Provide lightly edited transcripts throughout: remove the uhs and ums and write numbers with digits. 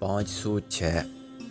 506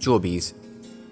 24।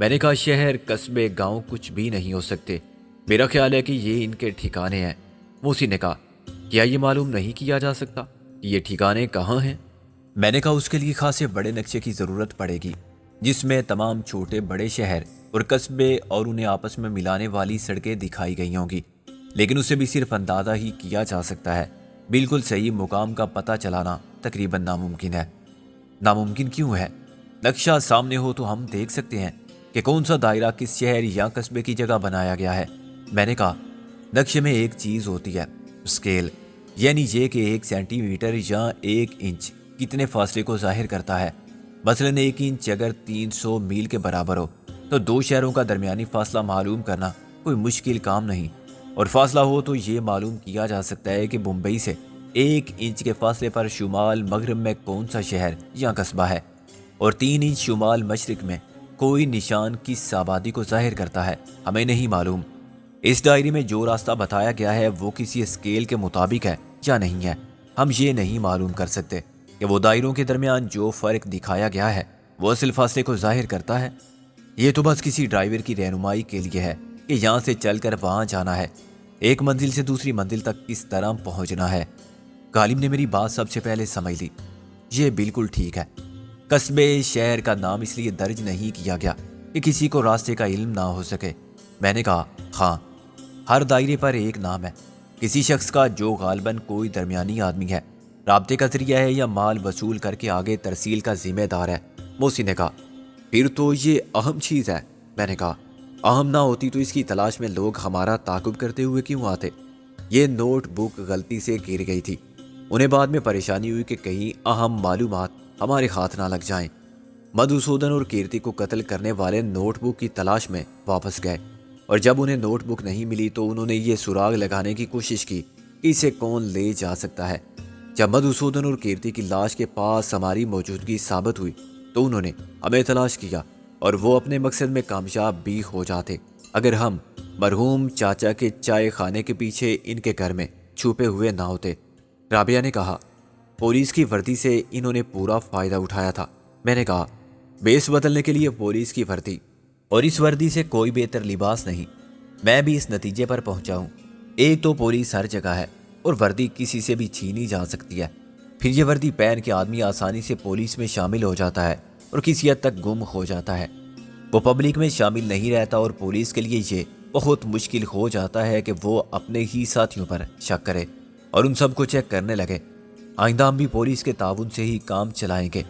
میں نے کہا شہر قصبے گاؤں کچھ بھی نہیں ہو سکتے، میرا خیال ہے کہ یہ ان کے ٹھکانے ہیں۔ محسن نے کہا کیا یہ معلوم نہیں کیا جا سکتا کہ یہ ٹھکانے کہاں ہیں؟ میں نے کہا اس کے لیے خاصے بڑے نقشے کی ضرورت پڑے گی جس میں تمام چھوٹے بڑے شہر اور قصبے اور انہیں آپس میں ملانے والی سڑکیں دکھائی گئی ہوں گی، لیکن اسے بھی صرف اندازہ ہی کیا جا سکتا ہے، بالکل صحیح مقام کا پتہ چلانا تقریباً ناممکن ہے۔ ناممکن کیوں ہے؟ نقشہ سامنے ہو تو ہم دیکھ سکتے ہیں کہ کون سا دائرہ کس شہر یا قصبے کی جگہ بنایا گیا ہے۔ میں نے کہا نقشے میں ایک چیز ہوتی ہے، اسکیل، یعنی یہ کہ 1 سینٹی میٹر یا 1 انچ کتنے فاصلے کو ظاہر کرتا ہے۔ مثلاً 1 انچ اگر 300 میل کے برابر ہو تو 2 شہروں کا درمیانی فاصلہ معلوم کرنا کوئی مشکل کام نہیں، اور فاصلہ ہو تو یہ معلوم کیا جا سکتا ہے کہ بمبئی سے 1 انچ کے فاصلے پر شمال مغرب میں کون سا شہر یا قصبہ ہے، اور 3 انچ شمال مشرق میں کوئی نشان کس آبادی کو ظاہر کرتا ہے، ہمیں نہیں معلوم۔ اس ڈائری میں جو راستہ بتایا گیا ہے وہ کسی اسکیل کے مطابق ہے یا نہیں ہے، ہم یہ نہیں معلوم کر سکتے کہ وہ دائروں کے درمیان جو فرق دکھایا گیا ہے وہ اصل فاصلے کو ظاہر کرتا ہے۔ یہ تو بس کسی ڈرائیور کی رہنمائی کے لیے ہے کہ یہاں سے چل کر وہاں جانا ہے، ایک منزل سے دوسری منزل تک کس طرح پہنچنا ہے۔ غالب نے میری بات سب سے پہلے سمجھ لی، یہ بالکل ٹھیک ہے۔ قصبے شہر کا نام اس لیے درج نہیں کیا گیا کہ کسی کو راستے کا علم نہ ہو سکے۔ میں نے کہا ہاں، ہر دائرے پر ایک نام ہے، کسی شخص کا جو غالباً کوئی درمیانی آدمی ہے، رابطے کا ذریعہ ہے یا مال وصول کر کے آگے ترسیل کا ذمہ دار ہے۔ محسن نے کہا پھر تو یہ اہم چیز ہے۔ میں نے کہا اہم نہ ہوتی تو اس کی تلاش میں لوگ ہمارا تعاقب کرتے ہوئے کیوں آتے؟ یہ نوٹ بک غلطی سے گر گئی تھی، انہیں بعد میں پریشانی ہوئی کہ کہیں اہم معلومات ہمارے ہاتھ نہ لگ جائیں۔ مدھوسودن اور کیرتی کو قتل کرنے والے نوٹ بک کی تلاش میں واپس گئے، اور جب انہیں نوٹ بک نہیں ملی تو انہوں نے یہ سراغ لگانے کی کوشش کی کہ اسے کون لے جا سکتا ہے۔ جب مدھوسودن اور کیرتی کی لاش کے پاس ہماری موجودگی ثابت ہوئی تو انہوں نے ہمیں تلاش کیا، اور وہ اپنے مقصد میں کامیاب بھی ہو جاتے اگر ہم مرحوم چاچا کے چائے خانے کے پیچھے ان کے گھر میں چھپے ہوئے نہ ہوتے۔ رابعہ نے کہا پولیس کی وردی سے انہوں نے پورا فائدہ اٹھایا تھا۔ میں نے کہا بیس بدلنے کے لیے پولیس کی وردی اور اس وردی سے کوئی بہتر لباس نہیں۔ میں بھی اس نتیجے پر پہنچا ہوں، ایک تو پولیس ہر جگہ ہے اور وردی کسی سے بھی چھینی جا سکتی ہے، پھر یہ وردی پہن کے آدمی آسانی سے پولیس میں شامل ہو جاتا ہے اور کسی حد تک گم ہو جاتا ہے، وہ پبلک میں شامل نہیں رہتا، اور پولیس کے لیے یہ بہت مشکل ہو جاتا ہے کہ وہ اپنے ہی ساتھیوں پر شک کرے اور ان سب کو چیک کرنے لگے۔ آئندہ ہم بھی پولیس کے تعاون سے ہی کام چلائیں گے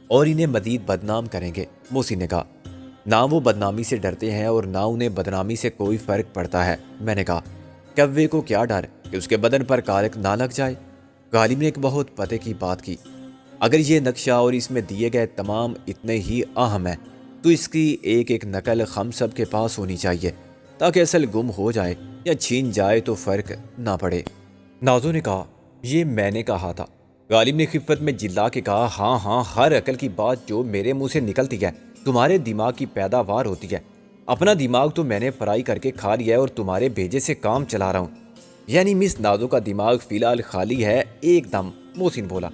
اور انہیں مزید بدنام کریں گے۔ محسن نے کہا نہ وہ بدنامی سے ڈرتے ہیں اور نہ انہیں بدنامی سے کوئی فرق پڑتا ہے۔ میں نے کہا کوے کو کیا ڈر کہ اس کے بدن پر کالک نہ لگ جائے؟ غالب نے ایک بہت پتے کی بات کی، اگر یہ نقشہ اور اس میں دیے گئے تمام اتنے ہی اہم ہیں تو اس کی ایک ایک نقل ہم سب کے پاس ہونی چاہیے تاکہ اصل گم ہو جائے یا چھین جائے تو فرق نہ پڑے۔ نازو نے کہا یہ میں نے کہا تھا۔ غالب نے خفت میں جلا کے کہا ہاں ہاں، ہر عقل کی بات جو میرے منہ سے نکلتی ہے تمہارے دماغ کی پیداوار ہوتی ہے، اپنا دماغ تو میں نے فرائی کر کے کھا لیا ہے اور تمہارے بھیجے سے کام چلا رہا ہوں۔ یعنی مس نازو کا دماغ فی الحال خالی ہے؟ ایک دم محسن بولا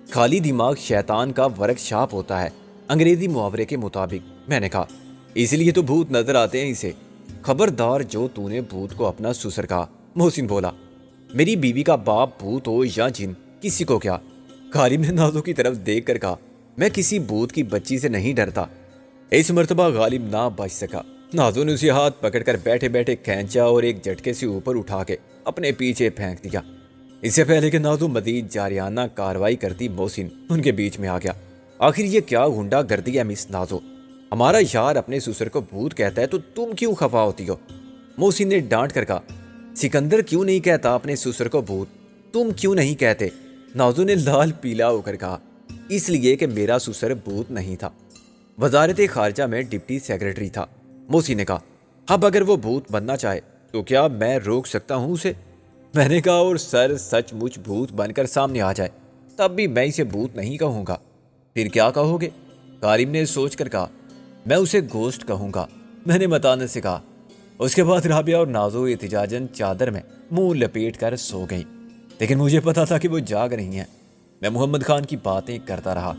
خالی دماغ شیطان کا ورک شاپ ہوتا ہے انگریزی محاورے کے مطابق۔ میں نے کہا اس لیے تو بھوت نظر آتے ہیں اسے۔ خبردار جو تو نے بھوت کو اپنا سسر کہا۔ محسن بولا میری بیوی کا باپ بھوت ہو یا جن، کسی کو کیا؟ غالب نے نازو کی طرف دیکھ کر کہا میں کسی بھوت کی بچی سے نہیں ڈرتا۔ اس مرتبہ غالب نہ بچ سکا، نازو نے اسے ہاتھ پکڑ کر بیٹھے بیٹھے کھینچا اور ایک جھٹکے سے اوپر اٹھا کے اپنے پیچھے پھینک دیا۔ اس سے پہلے کہ نازو مزید جارحانہ کارروائی کرتی محسن ان کے بیچ میں آ گیا۔ آخر یہ کیا غنڈہ گردی ہے مس نازو؟ ہمارا یار اپنے سسر کو بھوت کہتا ہے تو تم کیوں خفا ہوتی ہو؟ محسن نے ڈانٹ کر کہا سکندر کیوں نہیں کہتا اپنے سسر کو بھوت، تم کیوں نہیں کہتے؟ نازو نے لال پیلا ہو کر کہا اس لیے کہ میرا سسر بھوت نہیں تھا، وزارت خارجہ میں ڈپٹی سیکرٹری تھا۔ محسن نے کہا اب اگر وہ بھوت بننا چاہے تو کیا میں روک سکتا ہوں اسے؟ میں نے کہا اور سر سچ مچ بھوت بن کر سامنے آ جائے تب بھی میں اسے بھوت نہیں کہوں گا۔ پھر کیا کہو گے؟ غالب نے سوچ کر کہا میں اسے گوشت کہوں گا۔ میں نے متانت سے کہا۔ اس کے بعد رابعہ اور نازو احتجاجاً چادر میں منہ لپیٹ کر سو گئیں، لیکن مجھے پتا تھا کہ وہ جاگ رہی ہیں۔ میں محمد خان کی باتیں کرتا رہا۔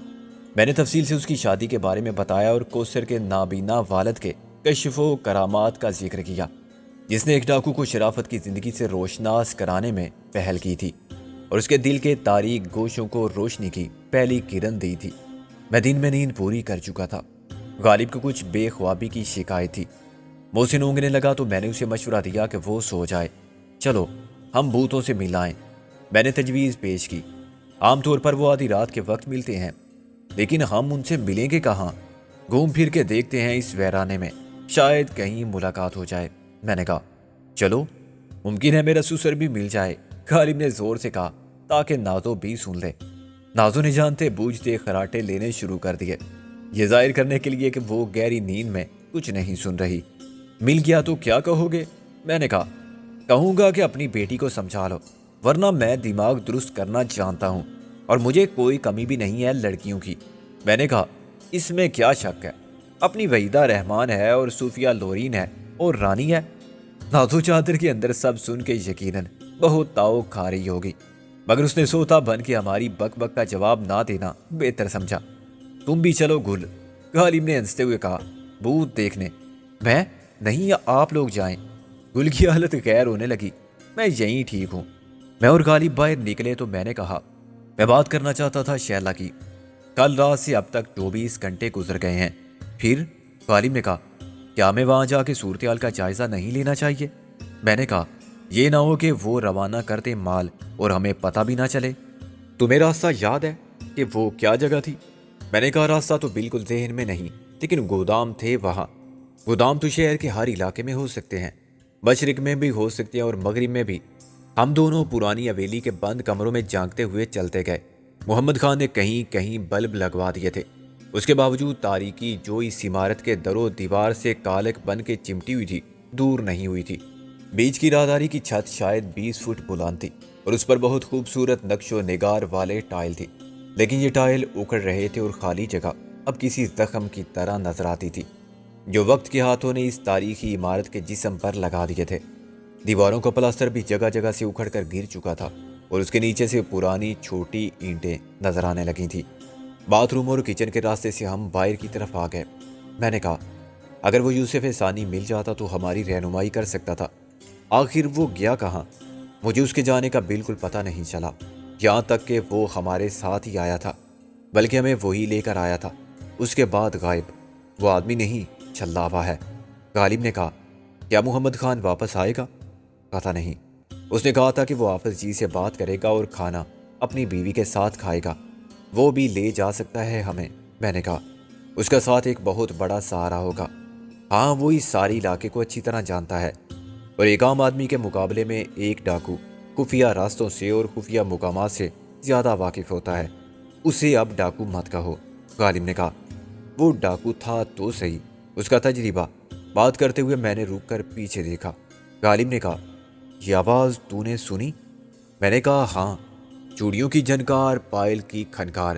میں نے تفصیل سے اس کی شادی کے بارے میں بتایا اور کوثر کے نابینا والد کے کشف و کرامات کا ذکر کیا، جس نے ایک ڈاکو کو شرافت کی زندگی سے روشناس کرانے میں پہل کی تھی اور اس کے دل کے تاریک گوشوں کو روشنی کی پہلی کرن دی تھی۔ میں دن میں نیند پوری کر چکا تھا۔ غالب کو کچھ بے خوابی کی شکایت تھی۔ محسن اونگنے لگا تو میں نے اسے مشورہ دیا کہ وہ سو جائے، چلو ہم بھوتوں سے مل آئیں۔ میں نے تجویز پیش کی۔ عام طور پر وہ آدھی رات کے وقت ملتے ہیں، لیکن ہم ان سے ملیں گے کہاں؟ گھوم پھر کے دیکھتے ہیں اس ویرانے میں، شاید کہیں ملاقات ہو جائے۔ میں نے کہا چلو، ممکن ہے میرا سسر بھی مل جائے۔ غالب نے زور سے کہا تاکہ نازو بھی سن لے۔ نازو نے جانتے بوجھتے خراٹے لینے شروع کر دیے، یہ ظاہر کرنے کے لیے کہ وہ گہری نیند میں کچھ نہیں سن رہی۔ مل گیا تو کیا کہو گے؟ میں نے کہا کہوں گا کہ اپنی بیٹی کو سمجھا لو، ورنہ میں دماغ درست کرنا جانتا ہوں اور مجھے کوئی کمی بھی نہیں ہے لڑکیوں کی۔ میں نے کہا اس میں کیا شک ہے، اپنی وحیدہ رحمان ہے اور صوفیہ لورین ہے اور رانی ہے۔ نازو چادر کے اندر سب سن کے یقیناً بہت تاؤ کھا رہی ہوگی، مگر اس نے سوتا بن کے ہماری بک بک کا جواب نہ دینا بہتر سمجھا۔ تم بھی چلو گل، غالب نے ہنستے ہوئے کہا، بھوت دیکھنے؟ میں نہیں، یا آپ لوگ جائیں۔ گل کی حالت غیر ہونے لگی۔ میں یہیں ٹھیک ہوں۔ میں اور غالب باہر نکلے تو میں نے کہا میں بات کرنا چاہتا تھا شیلا کی۔ کل رات سے اب تک 24 گھنٹے گزر گئے ہیں۔ پھر غالب نے کہا کیا میں وہاں جا کے صورتحال کا جائزہ نہیں لینا چاہیے؟ میں نے کہا یہ نہ ہو کہ وہ روانہ کرتے مال اور ہمیں پتہ بھی نہ چلے۔ تمہیں راستہ یاد ہے کہ وہ کیا جگہ تھی؟ میں نے کہا راستہ تو بالکل ذہن میں نہیں، لیکن گودام تھے وہاں۔ گودام تو شہر کے ہر علاقے میں ہو سکتے ہیں، مشرق میں بھی ہو سکتے ہیں اور مغرب میں بھی۔ ہم دونوں پرانی حویلی کے بند کمروں میں جانگتے ہوئے چلتے گئے۔ محمد خان نے کہیں کہیں بلب لگوا دیے تھے، اس کے باوجود تاریکی جو اس عمارت کے در و دیوار سے کالک بن کے چمٹی ہوئی تھی دور نہیں ہوئی تھی۔ بیچ کی راہداری کی چھت شاید 20 فٹ بلند تھی اور اس پر بہت خوبصورت نقش و نگار والے ٹائل تھی، لیکن یہ ٹائل اکھڑ رہے تھے اور خالی جگہ اب کسی زخم کی طرح نظر آتی تھی جو وقت کے ہاتھوں نے اس تاریخی عمارت کے جسم پر لگا دیے تھے۔ دیواروں کا پلاسٹر بھی جگہ جگہ سے اکھڑ کر گر چکا تھا اور اس کے نیچے سے پرانی چھوٹی اینٹیں نظر آنے لگی تھیں۔ باتھ روم اور کچن کے راستے سے ہم باہر کی طرف آ گئے۔ میں نے کہا اگر وہ یوسف ثانی مل جاتا تو ہماری رہنمائی کر سکتا تھا۔ آخر وہ گیا کہاں؟ مجھے اس کے جانے کا بالکل پتہ نہیں چلا، یہاں تک کہ وہ ہمارے ساتھ ہی آیا تھا، بلکہ ہمیں وہی لے کر آیا تھا۔ اس کے بعد غائب، وہ آدمی نہیں چھلا ہوا ہے۔ غالب نے کہا کیا محمد خان واپس آئے گا؟ پتہ نہیں، اس نے کہا تھا کہ وہ حافظ جی سے بات کرے گا اور کھانا اپنی بیوی کے ساتھ کھائے گا، وہ بھی لے جا سکتا ہے ہمیں۔ میں نے کہا اس کا ساتھ ایک بہت بڑا سہارا ہوگا۔ ہاں، وہ اس ساری علاقے کو اچھی طرح جانتا ہے اور ایک عام آدمی کے مقابلے میں ایک ڈاکو خفیہ راستوں سے اور خفیہ مقامات سے زیادہ واقف ہوتا ہے۔ اسے اب ڈاکو مت کہو، غالب نے کہا۔ وہ ڈاکو تھا تو صحیح، اس کا تجربہ۔ بات کرتے ہوئے میں نے رک کر پیچھے دیکھا۔ غالب نے کہا یہ آواز تو نے سنی؟ میں نے کہا ہاں، چوڑیوں کی جھنکار، پائل کی کھنکار۔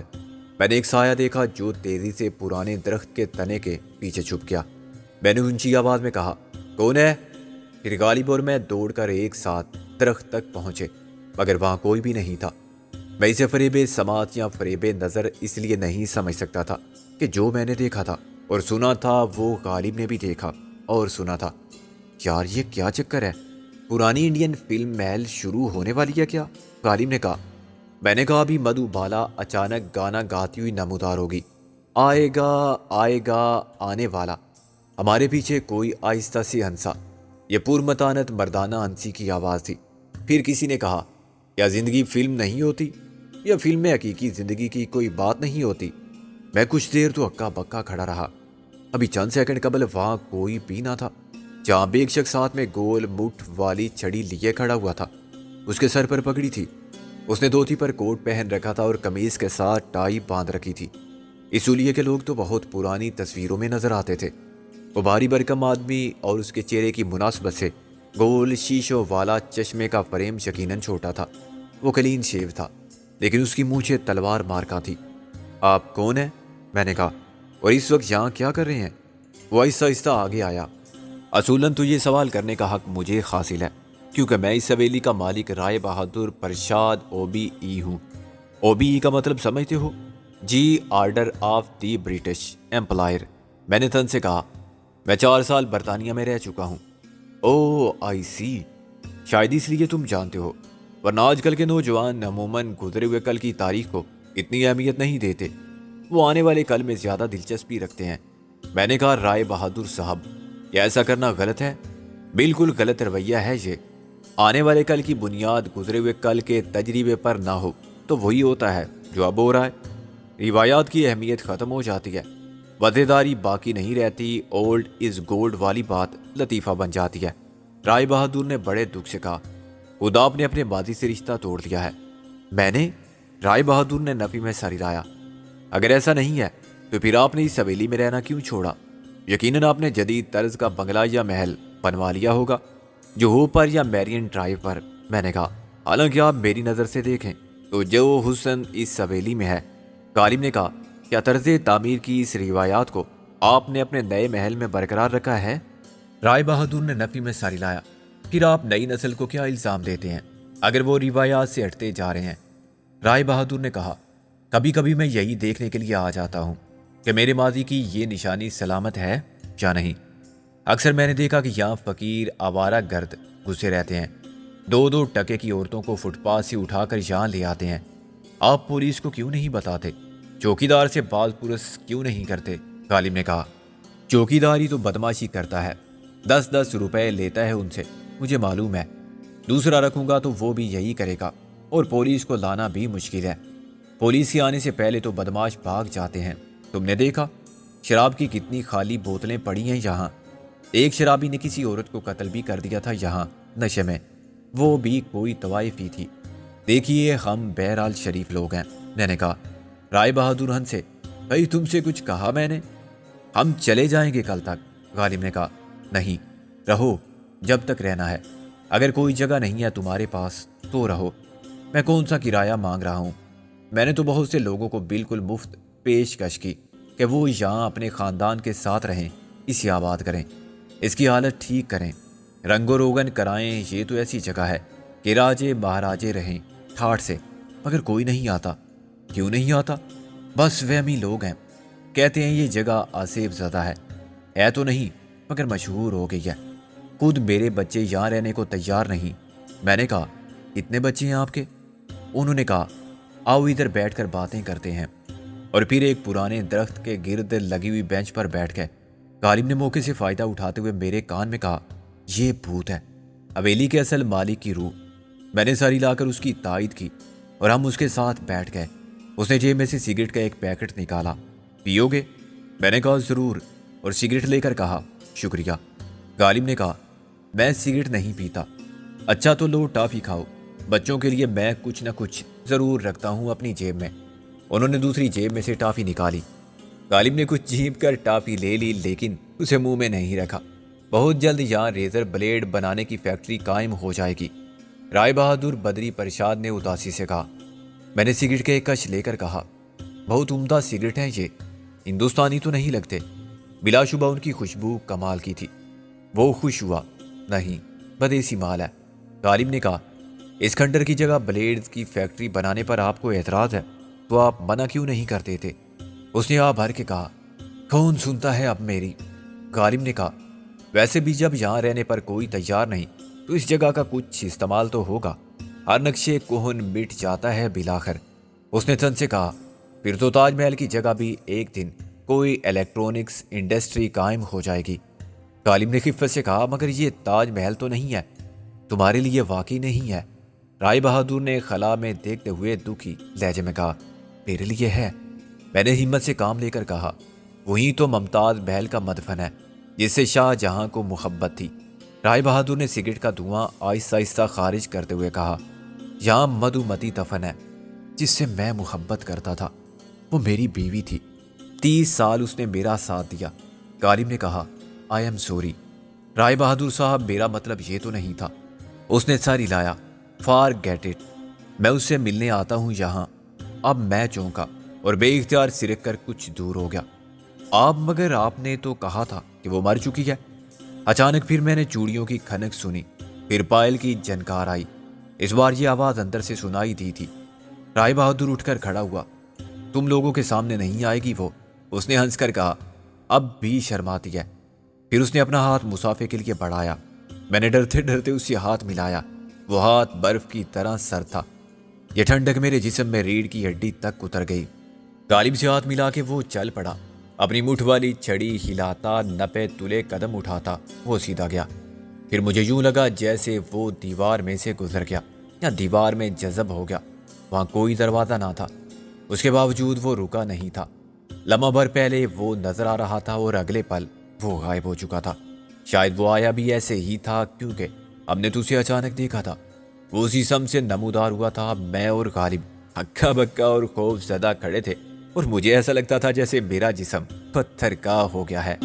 میں نے ایک سایہ دیکھا جو تیزی سے پرانے درخت کے تنے کے پیچھے چھپ گیا۔ میں نے اونچی آواز میں کہا کون ہے؟ پھر غالب اور میں دوڑ کر ایک ساتھ درخت تک پہنچے، مگر وہاں کوئی بھی نہیں تھا۔ میں اسے فریب سماعت یا فریب نظر اس لیے نہیں سمجھ سکتا تھا کہ جو میں نے دیکھا تھا اور سنا تھا وہ غالب نے بھی دیکھا اور سنا تھا۔ یار یہ کیا چکر ہے؟ پرانی انڈین فلم محل شروع ہونے والی ہے کیا؟ غالب نے کہا۔ میں نے کہا ابھی مدھو بالا اچانک گانا گاتی ہوئی نمودار ہوگی، آئے گا آئے گا آنے والا۔ ہمارے پیچھے کوئی آہستہ سی ہنسا، یہ پرمتانت مردانہ ہنسی کی آواز تھی۔ پھر کسی نے کہا کیا زندگی فلم نہیں ہوتی؟ یا فلم میں حقیقی زندگی کی کوئی بات نہیں ہوتی؟ میں کچھ دیر تو ہکا بکا کھڑا رہا۔ ابھی چند سیکنڈ قبل وہاں کوئی بھی نہ تھا، جہاں بھی ایک شخص ہاتھ میں گول مٹھ والی چھڑی لیے کھڑا ہوا تھا۔ اس کے سر پر پگڑی تھی، اس نے دھوتی پر کوٹ پہن رکھا تھا اور قمیض کے ساتھ ٹائی باندھ رکھی تھی۔ اس حلیے کے لوگ تو بہت پرانی تصویروں میں نظر آتے تھے۔ وہ بھاری بھرکم آدمی اور اس کے چہرے کی مناسبت سے گول شیشوں والا چشمے کا فریم یقیناً چھوٹا تھا۔ وہ کلین شیو تھا، لیکن اس کی مونچھیں تلوار مارکا تھی۔ آپ کون ہیں؟ میں نے کہا، اور اس وقت یہاں کیا کر رہے ہیں؟ وہ آہستہ آہستہ آگے آیا۔ اصولاً تو یہ سوال کرنے کا حق مجھے حاصل ہے، کیونکہ میں اس حویلی کا مالک رائے بہادر پرشاد او بی ای ہوں۔ او بی ای کا مطلب سمجھتے ہو؟ جی order of the British employer, میں نے تن سے کہا۔ میں 4 سال برطانیہ میں رہ چکا ہوں۔ او آئی سی، شاید اس لیے تم جانتے ہو، ورنہ آج کل کے نوجوان عموماً گزرے ہوئے کل کی تاریخ کو اتنی اہمیت نہیں دیتے، وہ آنے والے کل میں زیادہ دلچسپی رکھتے ہیں۔ میں نے کہا رائے بہادر صاحب، کیا ایسا کرنا غلط ہے؟ بالکل غلط رویہ ہے یہ۔ آنے والے کل کی بنیاد گزرے ہوئے کل کے تجربے پر نہ ہو تو وہی ہوتا ہے جو اب ہو رہا ہے۔ روایات کی اہمیت ختم ہو جاتی ہے، وفاداری باقی نہیں رہتی، اولڈ از گولڈ والی بات لطیفہ بن جاتی ہے۔ رائے بہادر نے بڑے دکھ سے کہا، خدا آپ نے اپنے ماضی سے رشتہ توڑ دیا ہے۔ میں نے؟ رائے بہادر نے نفی میں سر ہلایا۔ اگر ایسا نہیں ہے تو پھر آپ نے اس حویلی میں رہنا کیوں چھوڑا؟ یقیناً آپ نے جدید طرز کا بنگلہ یا محل بنوا لیا ہوگا، جو ہو پر یا میرین ڈرائیو پر۔ میں نے کہا، حالانکہ آپ میری نظر سے دیکھیں تو جو حسن اس حویلی میں ہے۔ غالب نے کہا، کیا طرز تعمیر کی اس روایات کو آپ نے اپنے نئے محل میں برقرار رکھا ہے؟ رائے بہادر نے نفی میں سر ہلایا۔ پھر آپ نئی نسل کو کیا الزام دیتے ہیں اگر وہ روایات سے ہٹتے جا رہے ہیں؟ رائے بہادر نے کہا، کبھی کبھی میں یہی دیکھنے کے لیے آ جاتا ہوں کہ میرے ماضی کی یہ نشانی سلامت ہے یا نہیں۔ اکثر میں نے دیکھا کہ یہاں فقیر آوارہ گرد گھسے رہتے ہیں، 2 ٹکے کی عورتوں کو فٹ پاتھ سے اٹھا کر یہاں لے آتے ہیں۔ آپ پولیس کو کیوں نہیں بتاتے؟ چوکیدار سے باز پرس کیوں نہیں کرتے؟ غالب نے کہا، چوکیداری تو بدماشی کرتا ہے، 10 روپے لیتا ہے ان سے، مجھے معلوم ہے۔ دوسرا رکھوں گا تو وہ بھی یہی کرے گا، اور پولیس کو لانا بھی مشکل ہے۔ پولیس کے آنے سے پہلے تو بدماش بھاگ جاتے ہیں۔ تم نے دیکھا شراب کی کتنی خالی بوتلیں پڑی ہیں یہاں۔ ایک شرابی نے کسی عورت کو قتل بھی کر دیا تھا یہاں نشے میں، وہ بھی کوئی طوائفی تھی۔ دیکھیے ہم بہرحال شریف لوگ ہیں۔ میں نے کہا، رائے بہادر ہنسے، بھائی تم سے کچھ کہا میں نے؟ ہم چلے جائیں گے کل تک۔ غالب نے کہا، نہیں، رہو جب تک رہنا ہے۔ اگر کوئی جگہ نہیں ہے تمہارے پاس تو رہو، میں کون سا کرایہ مانگ رہا ہوں؟ میں نے تو بہت سے لوگوں کو بالکل مفت پیشکش کی کہ وہ یہاں اپنے خاندان کے ساتھ رہیں، اسے آباد کریں، اس کی حالت ٹھیک کریں، رنگ و روغن کرائیں۔ یہ تو ایسی جگہ ہے کہ راجے مہاراجے رہیں ٹھاٹھ سے، مگر کوئی نہیں آتا۔ کیوں نہیں آتا؟ بس وہمی لوگ ہیں، کہتے ہیں یہ جگہ آصف زدہ ہے تو نہیں مگر مشہور ہو گئی ہے۔ خود میرے بچے یہاں رہنے کو تیار نہیں۔ میں نے کہا، اتنے بچے ہیں آپ کے؟ انہوں نے کہا، آؤ ادھر بیٹھ کر باتیں کرتے ہیں، اور پھر ایک پرانے درخت کے گرد لگی ہوئی بینچ پر بیٹھ گئے۔ غالب نے موقع سے فائدہ اٹھاتے ہوئے میرے کان میں کہا، یہ بھوت ہے، حویلی کے اصل مالک کی روح۔ میں نے ساری لا کر اس کی تائید کی اور ہم اس کے ساتھ بیٹھ گئے۔ اس نے جیب میں سے سگریٹ کا ایک پیکٹ نکالا۔ پیو گے؟ میں نے کہا، ضرور، اور سگریٹ لے کر کہا، شکریہ۔ غالب نے کہا، میں سگریٹ نہیں پیتا۔ اچھا تو لو ٹافی کھاؤ، بچوں کے لیے میں کچھ نہ کچھ ضرور رکھتا ہوں اپنی جیب میں۔ انہوں نے دوسری جیب میں سے ٹافی نکالی۔ غالب نے کچھ جھینپ کر ٹافی لے لی، لیکن اسے منہ میں نہیں رکھا۔ بہت جلد یہاں ریزر بلیڈ بنانے کی فیکٹری قائم ہو جائے گی، رائے بہادر بدری پرشاد نے اداسی سے کہا۔ میں نے سگریٹ کے ایک کش لے کر کہا، بہت عمدہ سگریٹ ہے یہ، ہندوستانی تو نہیں لگتے۔ بلا شبہ ان کی خوشبو کمال کی تھی۔ وہ خوش ہوا، نہیں، بدیسی مال ہے۔ غالب نے کہا، اس کھنڈر کی جگہ بلیڈز کی فیکٹری بنانے پر آپ کو اعتراض ہے تو آپ منع کیوں نہیں کرتے تھے؟ اس نے بھر کے کہا، کون سنتا ہے اب میری؟ غالب نے کہا، ویسے بھی جب یہاں رہنے پر کوئی تیار نہیں تو اس جگہ کا کچھ استعمال تو ہوگا، ہر نقشے کوہن مٹ جاتا ہے بالآخر۔ اس نے تن سے کہا، پھر تو تاج محل کی جگہ بھی ایک دن کوئی الیکٹرونکس انڈسٹری قائم ہو جائے گی۔ غالب نے خفت سے کہا، مگر یہ تاج محل تو نہیں ہے، تمہارے لیے واقعی نہیں ہے۔ رائے بہادر نے خلا میں دیکھتے ہوئے دکھی لہجے میں کہا، میرے لیے ہے۔ میں نے ہمت سے کام لے کر کہا، وہی تو ممتاز محل کا مدفن ہے جس سے شاہ جہاں کو محبت تھی۔ رائے بہادر نے سگریٹ کا دھواں آہستہ آہستہ خارج کرتے ہوئے کہا، یہاں مدھومتی دفن ہے جس سے میں محبت کرتا تھا، وہ میری بیوی تھی، 30 سال اس نے میرا ساتھ دیا۔ غالب نے کہا، آئی ایم سوری رائے بہادر صاحب، میرا مطلب یہ تو نہیں تھا۔ اس نے سر ہلایا، فار گیٹ اٹ، میں اس سے ملنے آتا ہوں یہاں۔ اب میں چونکا اور بے اختیار سرک کر کچھ دور ہو گیا۔ مگر آپ نے تو کہا تھا کہ وہ مر چکی ہے۔ اچانک پھر میں نے چوڑیوں کی کھنک سنی، پھر پائل کی جھنکار آئی۔ اس بار یہ آواز اندر سے سنائی دی تھی۔ رائے بہادر اٹھ کر کھڑا ہوا۔ تم لوگوں کے سامنے نہیں آئے گی وہ، اس نے ہنس کر کہا۔ اب بھی شرماتی ہے۔ پھر اس نے اپنا ہاتھ مسافے کے لیے بڑھایا۔ میں نے ڈرتے ڈرتے اس سے ہاتھ ملایا۔ وہ ہاتھ برف کی طرح سرد تھا۔ یہ ٹھنڈک میرے جسم میں ریڑھ کی ہڈی تک اتر گئی۔ غالب سے ہاتھ ملا کے وہ چل پڑا، اپنی مٹھ والی چھڑی ہلاتا، نپے تلے قدم اٹھاتا وہ سیدھا گیا۔ پھر مجھے یوں لگا جیسے وہ دیوار میں سے گزر گیا یا دیوار میں جذب ہو گیا۔ وہاں کوئی دروازہ نہ تھا، اس کے باوجود وہ رکا نہیں تھا۔ لمحہ بھر پہلے وہ نظر آ رہا تھا اور اگلے پل وہ غائب ہو چکا تھا۔ شاید وہ آیا بھی ایسے ہی تھا کیونکہ ہم نے تو اسے اچانک دیکھا تھا۔ وہ اسی سم سے نمودار ہوا تھا۔ میں اور غالب ہکا بکا اور خوف زدہ کھڑے تھے اور مجھے ایسا لگتا تھا جیسے میرا جسم پتھر کا ہو گیا ہے۔